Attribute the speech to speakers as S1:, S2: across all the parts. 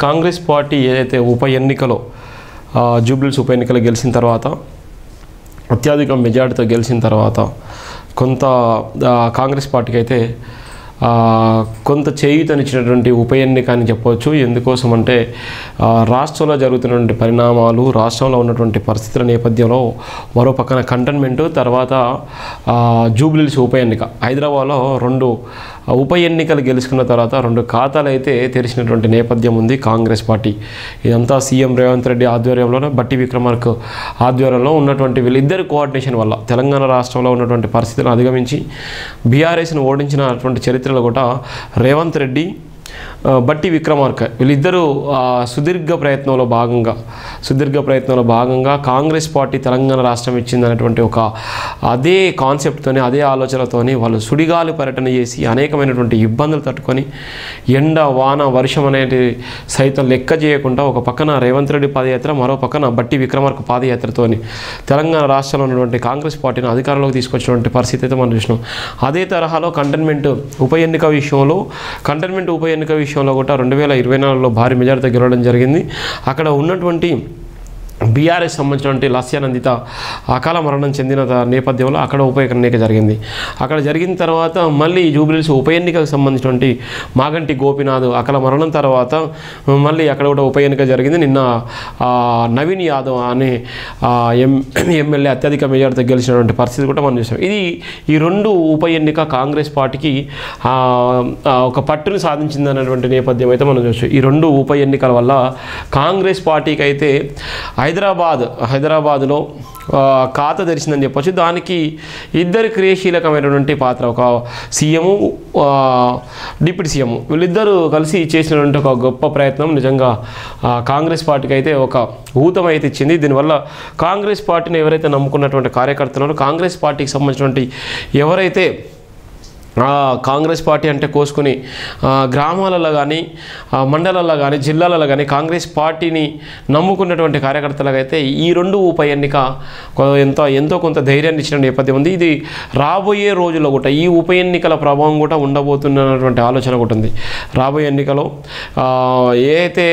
S1: Congress party ఏదైతే ఉప ఎన్నికలో జూబ్లీహిల్స్ ఉప ఎన్నికలు గెలిచిన తర్వాత అత్యధిక మెజారిటీతో గెలిచిన తర్వాత కొంత కాంగ్రెస్ పార్టీకి అయితే కొంత చేయూతనిచ్చినటువంటి ఉప ఎన్నిక అని చెప్పవచ్చు. ఎందుకోసం అంటే రాష్ట్రంలో జరుగుతున్నటువంటి పరిణామాలు, రాష్ట్రంలో ఉన్నటువంటి పరిస్థితుల నేపథ్యంలో మరో పక్కన కంటైన్మెంట్, తర్వాత జూబ్లీహిల్స్ ఉప ఎన్నిక, హైదరాబాద్లో 2 ఉప ఎన్నికలు గెలుచుకున్న తర్వాత 2 ఖాతాలు అయితే తెరిచినటువంటి నేపథ్యం ఉంది కాంగ్రెస్ పార్టీ. ఇదంతా సీఎం రేవంత్ రెడ్డి ఆధ్వర్యంలోనే, బట్టి విక్రమార్క ఆధ్వర్యంలో ఉన్నటువంటి వీళ్ళిద్దరి కోఆర్డినేషన్ వల్ల తెలంగాణ రాష్ట్రంలో ఉన్నటువంటి పరిస్థితులను అధిగమించి బీఆర్ఎస్ను ఓడించినటువంటి చరిత్రలో కూడా రేవంత్ రెడ్డి, బట్టి విక్రమార్క వీళ్ళిద్దరూ సుదీర్ఘ ప్రయత్నంలో భాగంగా కాంగ్రెస్ పార్టీ తెలంగాణ రాష్ట్రం ఇచ్చిందనేటువంటి ఒక అదే కాన్సెప్ట్తోని, అదే ఆలోచనతోని వాళ్ళు సుడిగాలి పర్యటన చేసి అనేకమైనటువంటి ఇబ్బందులు తట్టుకొని ఎండ వాన వర్షం అనేది సైతం లెక్క చేయకుండా ఒక పక్కన రేవంత్ రెడ్డి పాదయాత్ర, మరో పక్కన బట్టి విక్రమార్క పాదయాత్రతోని తెలంగాణ రాష్ట్రంలో ఉన్నటువంటి కాంగ్రెస్ పార్టీని అధికారంలోకి తీసుకొచ్చినటువంటి పరిస్థితి అయితే మనం చూసినాం. అదే తరహాలో కంటైన్మెంట్ ఉప ఎన్నిక విషయంలో కూడా 2024లో భారీ మెజారిటీతో గెలవడం జరిగింది. అక్కడ ఉన్నటువంటి బీఆర్ఎస్ సంబంధించినటువంటి లాస్యానందిత అకాల మరణం చెందిన నేపథ్యంలో అక్కడ ఉప ఎన్నిక జరిగింది. అక్కడ జరిగిన తర్వాత మళ్ళీ జూబ్లీహిల్స్ ఉప ఎన్నికకు సంబంధించినటువంటి మాగంటి గోపీనాథ్ అకాల మరణం తర్వాత మళ్ళీ అక్కడ కూడా ఉప ఎన్నిక జరిగింది. నిన్న నవీన్ యాదవ్ అనే ఎమ్మెల్యే అత్యధిక మెజారిటీతో గెలిచినటువంటి పరిస్థితి కూడా మనం చూసాం. ఈ 2 ఉప ఎన్నిక కాంగ్రెస్ పార్టీకి ఒక పట్టును సాధించిందనేటువంటి నేపథ్యం అయితే మనం చూసాం. ఈ 2 ఉప ఎన్నికల వల్ల కాంగ్రెస్ పార్టీకి అయితే హైదరాబాద్లో ఖాతా తెరిచిందని చెప్పొచ్చు. దానికి ఇద్దరు క్రియాశీలకమైనటువంటి పాత్ర, ఒక సీఎం, డిప్యూటీ సీఎం, వీళ్ళిద్దరూ కలిసి చేసినటువంటి ఒక గొప్ప ప్రయత్నం నిజంగా కాంగ్రెస్ పార్టీకి అయితే ఒక ఊతం అయితే ఇచ్చింది. దీనివల్ల కాంగ్రెస్ పార్టీని ఎవరైతే నమ్ముకున్నటువంటి కార్యకర్తలు, కాంగ్రెస్ పార్టీకి సంబంధించినటువంటి ఎవరైతే కాంగ్రెస్ పార్టీ అంటే కోసుకుని గ్రామాలలో కానీ, మండలాల్లో కానీ, జిల్లాలలో కానీ కాంగ్రెస్ పార్టీని నమ్ముకున్నటువంటి కార్యకర్తలకైతే ఈ 2 ఉప ఎన్నిక ఎంతో కొంత ధైర్యాన్ని ఇచ్చిన నేపథ్యం ఉంది. ఇది రాబోయే రోజుల్లో కూడా ఈ ఉప ఎన్నికల ప్రభావం కూడా ఉండబోతున్నటువంటి ఆలోచన కూడా ఉంది. రాబోయే ఎన్నికలో ఏదైతే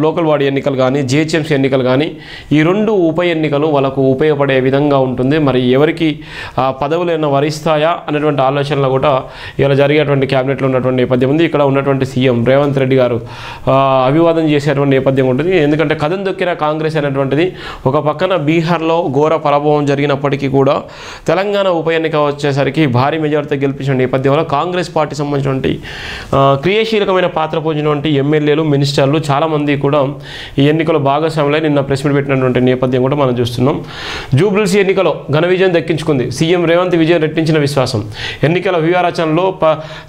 S1: లోకల్ బాడీ ఎన్నికలు కానీ, జిహెచ్ఎంసీ ఎన్నికలు కానీ, ఈ 2 ఉప ఎన్నికలు వాళ్ళకు ఉపయోగపడే విధంగా ఉంటుంది. మరి ఎవరికి పదవులైనా వరిస్తాయా అనేటువంటి ఆలోచనలో కూడా ఇలా జరిగేటువంటి క్యాబినెట్లో ఉన్నటువంటి నేపథ్యం ఉంది. ఇక్కడ ఉన్నటువంటి సీఎం రేవంత్ రెడ్డి గారు అభివాదం చేసేటువంటి నేపథ్యం ఉంటుంది. ఎందుకంటే కథం దొక్కిన కాంగ్రెస్ అనేటువంటిది ఒక పక్కన బీహార్లో ఘోర పరాభవం జరిగినప్పటికీ కూడా తెలంగాణ ఉప ఎన్నిక వచ్చేసరికి భారీ మెజారిటీతో గెలిపించిన నేపథ్యంలో కాంగ్రెస్ పార్టీ సంబంధించినటువంటి క్రియాశీలకమైన పాత్ర పోసినటువంటి ఎమ్మెల్యేలు, మినిస్టర్లు చాలామంది కూడా ఈ ఎన్నికలో భాగస్వాములై నిన్న ప్రెస్ మీట్ పెట్టినటువంటి నేపథ్యం కూడా మనం చూస్తున్నాం. జూబ్లీహిల్స్ ఎన్నికలో ఘన విజయం దక్కించుకుంది సీఎం రేవంత్. విజయం రెట్టించిన విశ్వాసం. ఎన్నికల వ్యూహరచనలో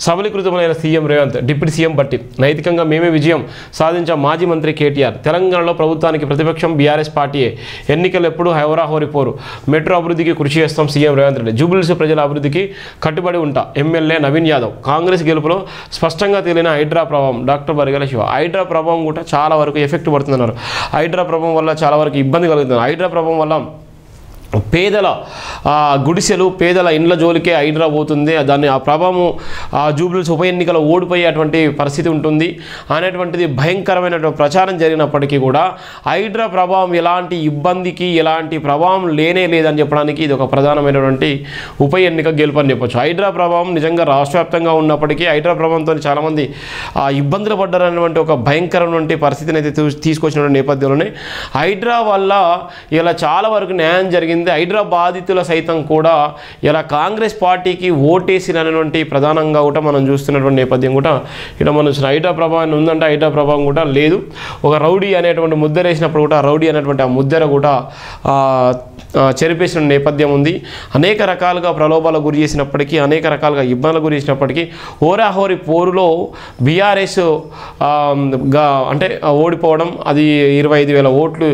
S1: సబలీకృతమైన సీఎం రేవంత్, డిప్యూటీ సీఎం బట్టి. నైతికంగా మేమే విజయం సాధించాం మాజీ మంత్రి కేటీఆర్. తెలంగాణలో ప్రభుత్వానికి ప్రతిపక్షం బీఆర్ఎస్ పార్టీయే. ఎన్నికలు ఎప్పుడు హోరాహోరీ పోరు. మెట్రో అభివృద్ధికి కృషి చేస్తాం సీఎం రేవంత్ రెడ్డి. జూబ్లీహిల్స్ ప్రజల అభివృద్ధికి కట్టుబడి ఉంటా ఎమ్మెల్యే నవీన్ యాదవ్. కాంగ్రెస్ గెలుపులో స్పష్టంగా తేలిన హైడ్రా ప్రభావం డాక్టర్ బరిగల శివ. హైడ్రా ప్రభావం కూడా చాలా వరకు ఎఫెక్ట్ పడుతుందన్నారు. హైడ్రా ప్రభావం వల్ల చాలా వరకు ఇబ్బంది కలుగుతుంది. హైడ్రా ప్రభావం వల్ల పేదల గుడిసెలు, పేదల ఇండ్ల జోలికే హైడ్రా పోతుంది. దాన్ని ఆ ప్రభావం జూబ్లీహిల్స్ ఉప ఎన్నికలో ఓడిపోయేటువంటి పరిస్థితి ఉంటుంది అనేటువంటిది భయంకరమైనటువంటి ప్రచారం జరిగినప్పటికీ కూడా హైడ్రా ప్రభావం ఎలాంటి ఇబ్బందికి, ఎలాంటి ప్రభావం లేనే లేదని చెప్పడానికి ఇది ఒక ప్రధానమైనటువంటి ఉప ఎన్నిక గెలుపు అని చెప్పొచ్చు. హైడ్రా ప్రభావం నిజంగా రాష్ట్ర వ్యాప్తంగా ఉన్నప్పటికీ హైడ్రా ప్రభావంతో చాలామంది ఇబ్బందులు పడ్డారనేటువంటి ఒక భయంకరమైనటువంటి పరిస్థితిని అయితే తీసుకొచ్చిన నేపథ్యంలోనే హైడ్రా వల్ల ఇలా చాలా వరకు న్యాయం జరిగింది. హైడ్రా బాధితుల సైతం కూడా ఇలా కాంగ్రెస్ పార్టీకి ఓటేసినటువంటి ప్రధానంగా కూడా మనం చూస్తున్నటువంటి నేపథ్యం కూడా ఇక్కడ మనం హైడ్రా ప్రభావం ఉందంటే హైడ్రా ప్రభావం కూడా లేదు. ఒక రౌడీ అనేటువంటి ముద్ర వేసినప్పుడు కూడా రౌడీ అనేటువంటి ఆ ముద్ర కూడా చెరిపేసిన నేపథ్యం ఉంది. అనేక రకాలుగా ప్రలోభాలకు గురి చేసినప్పటికీ, అనేక రకాలుగా ఇబ్బందులకు గురి చేసినప్పటికీ హోరాహోరీ పోరులో బీఆర్ఎస్ అంటే ఓడిపోవడం, అది 25,000 ఓట్లు,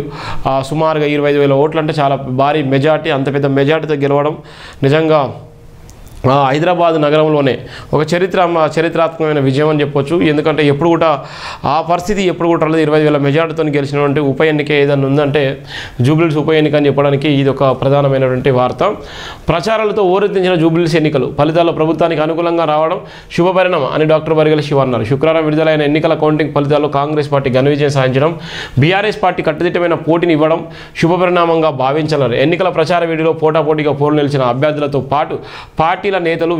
S1: సుమారుగా 25,000 ఓట్లు అంటే చాలా భారీ మెజార్టీ. అంత పెద్ద మెజార్టీతో గెలవడం నిజంగా హైదరాబాద్ నగరంలోనే ఒక చరిత్రాత్మకమైన విజయం అని చెప్పొచ్చు. ఎందుకంటే ఎప్పుడు కూడా ఆ పరిస్థితి ఎప్పుడు కూడా రాలేదు. 25,000 మెజార్టీతో గెలిచినటువంటి ఉప ఎన్నిక ఏదైనా ఉందంటే జూబ్లీహిల్స్ ఉప ఎన్నిక అని చెప్పడానికి ఇది ఒక ప్రధానమైనటువంటి వార్త. ప్రచారాలతో ఓరెత్తించిన జూబ్లీహిల్స్ ఎన్నికలు ఫలితాల్లో ప్రభుత్వానికి అనుకూలంగా రావడం శుభపరిణామం అని డాక్టర్ బరిగెల శివ అన్నారు. శుక్రవారం విడుదలైన ఎన్నికల కౌంటింగ్ ఫలితాల్లో కాంగ్రెస్ పార్టీ ఘన విజయం సాధించడం, బీఆర్ఎస్ పార్టీ కట్టుదిట్టమైన పోటీని ఇవ్వడం శుభపరిణామంగా భావించారు. ఎన్నికల ప్రచార వీడియోలో పోటాపోటీగా పోరు నిలిచిన అభ్యర్థులతో పాటు పార్టీల నేతలు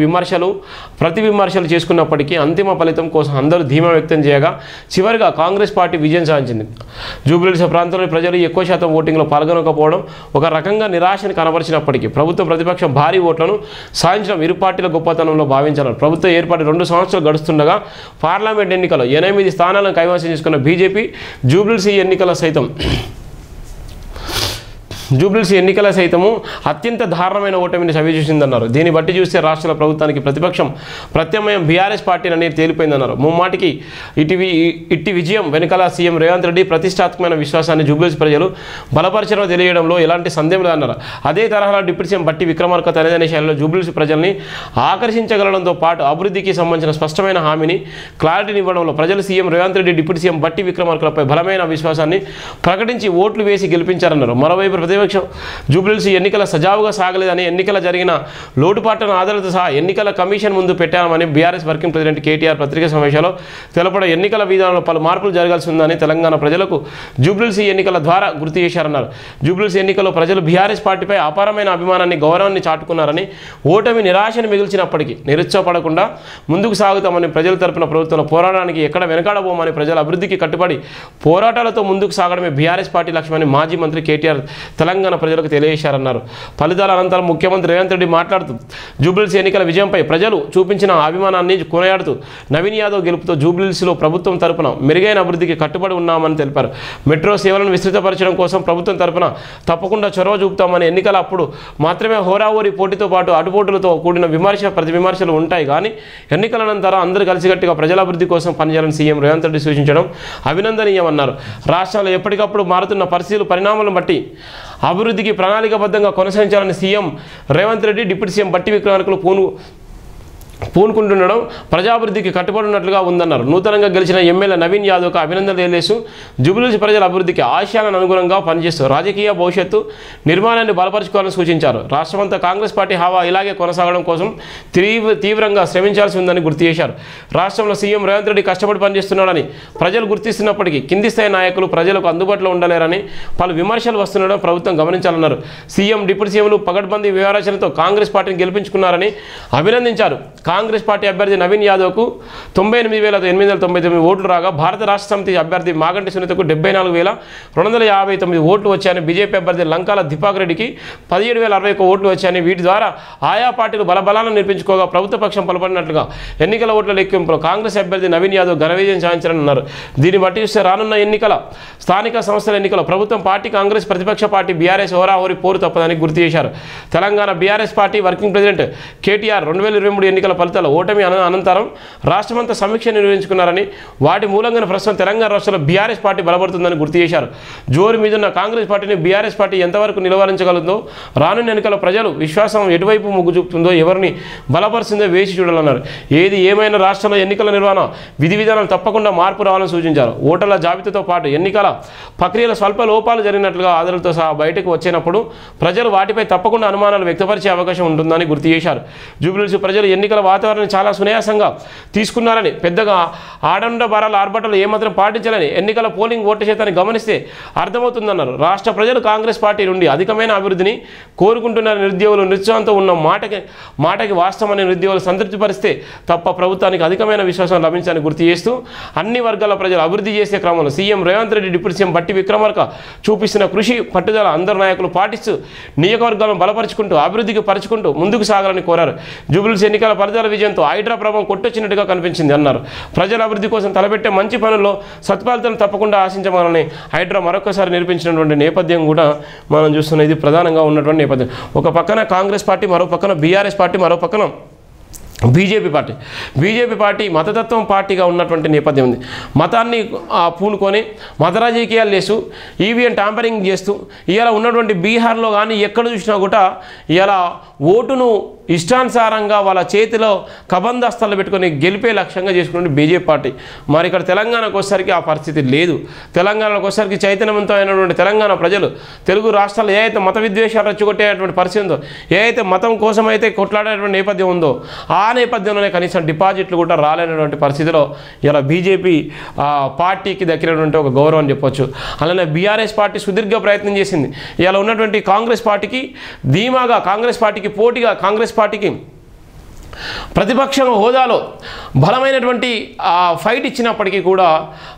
S1: ప్రతి విమర్శలు చేసుకున్నప్పటికీ అంతిమ ఫలితం కోసం అందరూ ధీమా వ్యక్తం చేయగా చివరిగా కాంగ్రెస్ పార్టీ విజయం సాధించింది. జూబ్లీహిల్స్ ప్రాంతంలోని ప్రజలు ఎక్కువ శాతం ఓటింగ్లో పాల్గొనకపోవడం ఒక రకంగా నిరాశని కనబరిచినప్పటికీ ప్రభుత్వ ప్రతిపక్షం భారీ ఓట్లను సాధించడం ఇరు పార్టీల గొప్పతనంలో భావించారు. ప్రభుత్వం ఏర్పాటు 2 సంవత్సరాలు గడుస్తుండగా పార్లమెంట్ ఎన్నికల్లో 8 స్థానాలను కైవసం చేసుకున్న బీజేపీ జూబ్లీహిల్స్ ఎన్నికల సైతము అత్యంత దారుణమైన ఓటమిని చవిచూసిందన్నారు. దీన్ని బట్టి చూస్తే రాష్ట్రాల ప్రభుత్వానికి ప్రతిపక్షం ప్రత్యామ్నాయం బీఆర్ఎస్ పార్టీని తేలిపోయిందన్నారు. ముమ్మాటికి ఇట్టి విజయం వెనుకల సీఎం రేవంత్ రెడ్డి ప్రతిష్టాత్మకమైన విశ్వాసాన్ని జూబ్లీహిల్స్ ప్రజలు బలపరచడం తెలియడంలో ఎలాంటి సందేహం లేదన్నారు. అదే తరహాలో డిప్యూటీ సీఎం బట్టి విక్రమార్క తనదైన శైలిలో జూబ్లీహిల్స్ ప్రజల్ని ఆకర్షించగలడంతో పాటు అభివృద్ధికి సంబంధించిన స్పష్టమైన హామీని క్లారిటీని ఇవ్వడంలో ప్రజలు CM Revanth Reddy deputy CM బట్టి విక్రమార్కలపై బలమైన విశ్వాసాన్ని ప్రకటించి ఓట్లు వేసి గెలిపించారన్నారు. మరోవైపు ప్రతిపక్షం జూబ్లీహిల్స్ ఎన్నికల సజావుగా సాగలేదని, ఎన్నికల జరిగిన లోటుపాట్లను ఆధారాలతో సహా ఎన్నికల కమిషన్ ముందు పెట్టామని బీఆర్ఎస్ వర్కింగ్ ప్రెసిడెంట్ కేటీఆర్ పత్రికా సమావేశంలో తెలపడం ఎన్నికల విధానంలో పలు మార్పులు జరగాల్సి ఉందని తెలంగాణ ప్రజలకు జూబ్లీహిల్స్ ఎన్నికల ద్వారా గుర్తు చేశారన్నారు. జూబ్లీహిల్స్ ఎన్నికల్లో ప్రజలు బీఆర్ఎస్ పార్టీపై అపారమైన అభిమానాన్ని గౌరవాన్ని చాటుకున్నారని, ఓటమి నిరాశను మిగిల్చినప్పటికీ నిరుత్సాహపడకుండా ముందుకు సాగుతామని, ప్రజల తరపున ప్రభుత్వంలో పోరాటానికి ఎక్కడ వెనకాడబోమని, ప్రజల అభివృద్ధికి కట్టుబడి పోరాటాలతో ముందుకు సాగడమే బీఆర్ఎస్ పార్టీ లక్ష్యమని మాజీ మంత్రి కేటీఆర్ తెలంగాణ ప్రజలకు తెలియజేశారన్నారు. ఫలితాల అనంతరం ముఖ్యమంత్రి రేవంత్ రెడ్డి మాట్లాడుతూ జూబ్లీహిల్స్ ఎన్నికల విజయంపై ప్రజలు చూపించిన అభిమానాన్ని కొనియాడుతూ నవీన్ యాదవ్ గెలుపుతో జూబ్లీహిల్స్లో ప్రభుత్వం తరపున మెరుగైన అభివృద్ధికి కట్టుబడి ఉన్నామని తెలిపారు. మెట్రో సేవలను విస్తృతపరచడం కోసం ప్రభుత్వం తరపున తప్పకుండా చొరవ చూపుతామని, ఎన్నికల అప్పుడు మాత్రమే హోరాహోరీ పోటీతో పాటు అటుపోటులతో కూడిన ప్రతి విమర్శలు ఉంటాయి కానీ ఎన్నికల అనంతరం అందరూ కలిసికట్టుగా ప్రజల అభివృద్ధి కోసం పనిచేయాలని సీఎం రేవంత్ రెడ్డి సూచించడం అభినందనీయమన్నారు. రాష్ట్రాల్లో ఎప్పటికప్పుడు మారుతున్న పరిణామాలను బట్టి అభివృద్ధికి ప్రణాళికాబద్ధంగా కొనసాగించాలని CM Revanth Reddy deputy CM బట్టి విక్రమార్కలు పూనుకుంటుండడం ప్రజాభివృద్ధికి కట్టుబడి ఉన్నట్లుగా ఉందన్నారు. నూతనంగా గెలిచిన ఎమ్మెల్యే నవీన్ యాదవ్కు అభినందనలు తెలియజేస్తూ జూబ్లీహిల్స్ ప్రజల అభివృద్ధికి ఆశయాలను అనుగుణంగా పనిచేస్తూ రాజకీయ భవిష్యత్తు నిర్మాణాన్ని బలపరచుకోవాలని సూచించారు. రాష్ట్రమంతా కాంగ్రెస్ పార్టీ హవా ఇలాగే కొనసాగడం కోసం తీవ్రంగా శ్రమించాల్సి ఉందని గుర్తు చేశారు. రాష్ట్రంలో సీఎం రేవంత్ రెడ్డి కష్టపడి పనిచేస్తున్నాడని ప్రజలు గుర్తిస్తున్నప్పటికీ కింది స్థాయి నాయకులు ప్రజలకు అందుబాటులో ఉండలేరని పలు విమర్శలు వస్తుండడం ప్రభుత్వం గమనించాలన్నారు. సీఎం డిప్యూటీ సీఎంలు పగడ్బందీ వ్యవహారాలతో కాంగ్రెస్ పార్టీని గెలిపించుకున్నారని అభినందించారు. కాంగ్రెస్ పార్టీ అభ్యర్థి నవీన్ యాదవ్కు 98,899 ఓట్లు రాగా భారత రాష్ట్ర సమితి అభ్యర్థి మాగంటి సునీతకు 74,259 ఓట్లు వచ్చాయని, బీజేపీ అభ్యర్థి లంకాల దిపాక్ రెడ్డికి 17,061 ఓట్లు వచ్చాయని, వీటి ద్వారా ఆయా పార్టీలు బలబలాలను నిర్పించుకోగా ప్రభుత్వ పక్షం బలపడినట్లుగా ఎన్నికల ఓట్ల లెక్కింపులో కాంగ్రెస్ అభ్యర్థి నవీన్ యాదవ్ ఘన విజయం సాధించారని అన్నారు. దీన్ని బట్టి చూస్తే రానున్న స్థానిక సంస్థల ఎన్నికల్లో ప్రభుత్వం పార్టీ కాంగ్రెస్ ప్రతిపక్ష పార్టీ బీఆర్ఎస్ హోరాహోరీ పోరు తప్పదని గుర్తు చేశారు. Telangana BRS party working president KTR 2023 ఎన్నికల ఫలితాల ఓటమి అనంతరం రాష్ట్రమంతా సమీక్ష నిర్వహించుకున్నారని, వాటి మూలంగా ప్రస్తుతం తెలంగాణ రాష్ట్రంలో బీఆర్ఎస్ పార్టీ బలపడుతుందని గుర్తు చేశారు. జోరు మీదున్న కాంగ్రెస్ పార్టీని బీఆర్ఎస్ పార్టీ ఎంతవరకు నిలవరించగలదో, రానున్న ఎన్నికల ప్రజలు విశ్వాసం ఎటువైపు మొగ్గు చూపుతుందో, ఎవరిని బలపరుస్తుందో వేసి చూడాలన్నారు. ఏది ఏమైనా రాష్ట్రంలో ఎన్నికల నిర్వహణ విధి విధానాలు తప్పకుండా మార్పు రావాలని సూచించారు. ఓటర్ల జాబితాతో పాటు ఎన్నికల ప్రక్రియలో స్వల్ప లోపాలు జరిగినట్లుగా ఆధారాలతో సహా బయటకు వచ్చినప్పుడు ప్రజలు వాటిపై తప్పకుండా అనుమానాలు వ్యక్తపరిచే అవకాశం ఉంటుందని గుర్తు చేశారు. జూబ్లీహిల్స్ ప్రజలు ఎన్నికల వాతావరణాన్ని చాలా సునాయాసంగా తీసుకున్నారని, పెద్దగా ఆడంబరాల ఆర్భటాలు ఏమాత్రం పాటించాలని, ఎన్నికల పోలింగ్ ఓటు శాతాన్ని గమనిస్తే అర్థమవుతుందన్నారు. రాష్ట్ర ప్రజలు కాంగ్రెస్ పార్టీ నుండి అధికమైన అభివృద్ధిని కోరుకుంటున్న నిరుద్యోగులు నిరుత్సాహంతో ఉన్న మాటకి వాస్తవమైన నిరుద్యోగులు సంతృప్తిపరిస్తే తప్ప ప్రభుత్వానికి అధికమైన విశ్వాసం లభించాలని గుర్తు చేస్తూ అన్ని వర్గాల ప్రజలు అభివృద్ధి చేసే క్రమంలో CM Revanth Reddy deputy CM బట్టి విక్రమార్క చూపిస్తున్న కృషి పట్టుదల అందరు నాయకులు పాటిస్తూ నియోజకవర్గాలను బలపరుచుకుంటూ అభివృద్ధికి పరుచుకుంటూ ముందుకు సాగాలని కోరారు. జూబ్లీహిల్స్ ఎన్నికల ఫలితాల విజయంతో హైడ్రా ప్రభావం కొట్టొచ్చినట్టుగా కనిపించింది అన్నారు. ప్రజల అభివృద్ధి కోసం తలపెట్టే మంచి పనుల్లో సత్ఫలితాలను తప్పకుండా ఆశించమని హైడ్రా మరొకసారి నిరూపించినటువంటి నేపథ్యం కూడా మనం చూస్తున్న ఇది ప్రధానంగా ఉన్నటువంటి నేపథ్యం. ఒక పక్కన కాంగ్రెస్ పార్టీ, మరో పక్కన బీఆర్ఎస్ పార్టీ, మరో పక్కన బీజేపీ పార్టీ మతతత్వం పార్టీగా ఉన్నటువంటి నేపథ్యం ఉంది. మతాన్ని పూనుకొని మత రాజకీయాలు చేస్తూ ఈవీఎం ట్యాంపరింగ్ చేస్తూ ఇలా ఉన్నటువంటి బీహార్లో కానీ ఎక్కడ చూసినా కూడా ఇలా ఓటును ఇష్టానుసారంగా వాళ్ళ చేతిలో కబందస్తాలు పెట్టుకొని గెలిపే లక్ష్యంగా చేసుకునే బీజేపీ పార్టీ. మరి ఇక్కడ తెలంగాణకు వచ్చేసరికి ఆ పరిస్థితి లేదు. తెలంగాణకు వచ్చేసరికి చైతన్యవంతమైనటువంటి తెలంగాణ ప్రజలు తెలుగు రాష్ట్రాలు ఏ అయితే మత విద్వేషాలు రెచ్చగొట్టేటువంటి పరిస్థితి ఉందో, ఏ అయితే మతం కోసం అయితే కొట్లాడేటువంటి నేపథ్యం ఉందో, ఆ నేపథ్యంలోనే కనీసం డిపాజిట్లు కూడా రాలేనటువంటి పరిస్థితిలో ఇలా బీజేపీ పార్టీకి దక్కినటువంటి ఒక గౌరవం చెప్పొచ్చు. అలానే బీఆర్ఎస్ పార్టీ సుదీర్ఘ ప్రయత్నం చేసింది. ఇలా ఉన్నటువంటి కాంగ్రెస్ పార్టీకి ధీమాగా, కాంగ్రెస్ పార్టీకి పోటీగా, కాంగ్రెస్ పార్టీకి ప్రతిపక్ష హోదాలో బలమైనటువంటి ఫైట్ ఇచ్చినప్పటికీ కూడా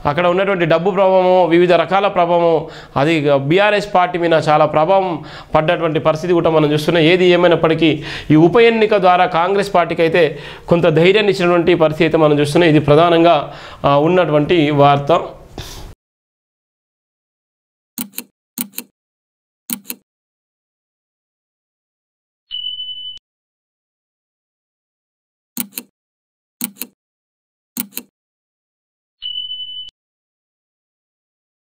S1: అక్కడ ఉన్నటువంటి డబ్బు ప్రభావము, వివిధ రకాల ప్రభావం, అది బీఆర్ఎస్ పార్టీ మీద చాలా ప్రభావం పడ్డటువంటి పరిస్థితి కూడా మనం చూస్తున్నాం. ఏది ఏమైనప్పటికీ ఈ ఉప ఎన్నిక ద్వారా కాంగ్రెస్ పార్టీకి అయితే కొంత ధైర్యాన్ని ఇచ్చినటువంటి పరిస్థితి అయితే మనం చూస్తున్నాం. ఇది ప్రధానంగా ఉన్నటువంటి వార్త.